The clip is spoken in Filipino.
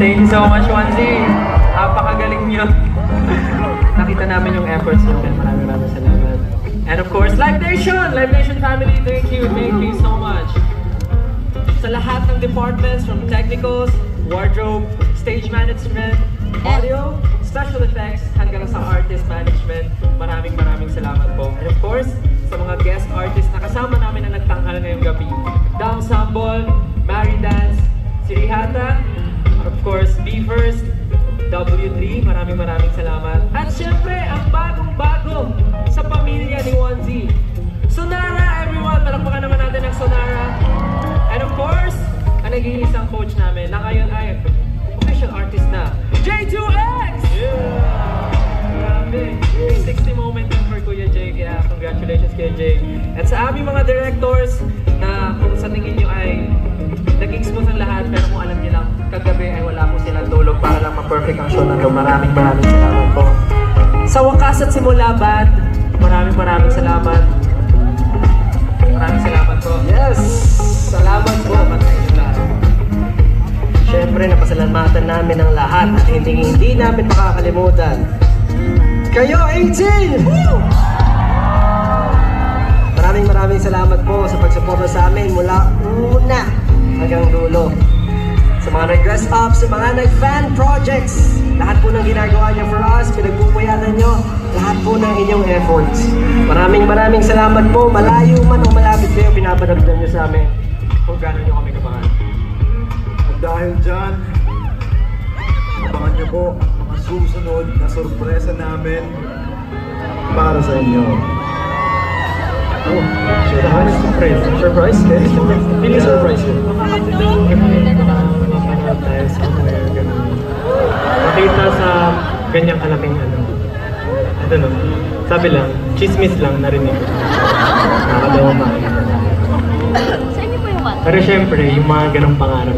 Thank you so much, Wanzi. Napakagaling niyo. Nakita namin yung efforts niyo. Maraming salamat. And of course, Live Nation family, thank you so much. Sa lahat ng departments, from technicals, wardrobe, stage management, audio, special effects, hanggang sa artist management, maraming salamat po. And of course, sa mga guest artists na kasama namin na nagtanghal ngayong gabi, Dam Sambol, Mary Dance, si Rihata, of course, Be First, W3, maraming salamat. At syempre, ang bagong-bago sa pamilya ni Wanzi, Sonara, everyone! Palakpakan naman natin ang Sonara. And of course, ang nag-iisang coach namin na ngayon ay official artist na, J2X! Yeah! Grabe! 360 moment yun for Kuya Jay, kaya congratulations Kuya Jay. At sa aming mga directors na kung sa tingin nyo ay naging smooth ang lahat, pero kung alam nyo lang, kagabi ay wala po silang tulog para lang ma-perfect ang show na ito. Maraming salamat po. Sa wakas at simula band, maraming salamat. Maraming salamat po. Yes! Salamat po. Siyempre, napasalamatan namin ang lahat at hindi namin makakalimutan. Kayo, 18! Woo! Maraming salamat po sa pagsuporta sa amin mula una hanggang dulo. Sa mga nag-dress up, sa mga nag-fan projects, lahat po ng ginagawa niyo for us, pinagpupuyatan niyo, lahat po ng inyong efforts. Maraming salamat po. Malayo man o malapit kayo, pinapadagdag niyo sa amin kung gano'n niyo kami kabangan. At dahil dyan, abangan niyo po ang mga susunod na sorpresa namin para sa inyo. Oh, surprise? Surprise? Pili surprise yun. Mapanood tayo somewhere, gano'n. Makita sa ganyang kalaming ano. Ito no, sabi lang, chismis lang narinig ko. Nakakatawa makikita. Sa inyo po yung what? Pero syempre, yung mga ganong pangarap.